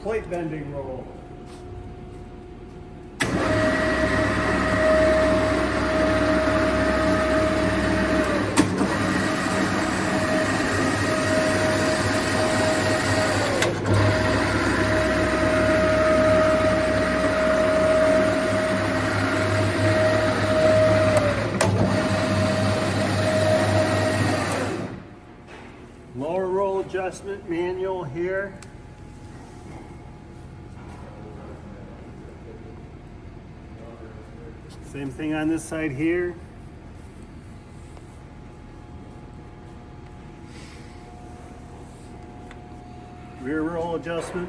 plate bending roll. Lower roll adjustment manual here. Same thing on this side here. Rear roll adjustment.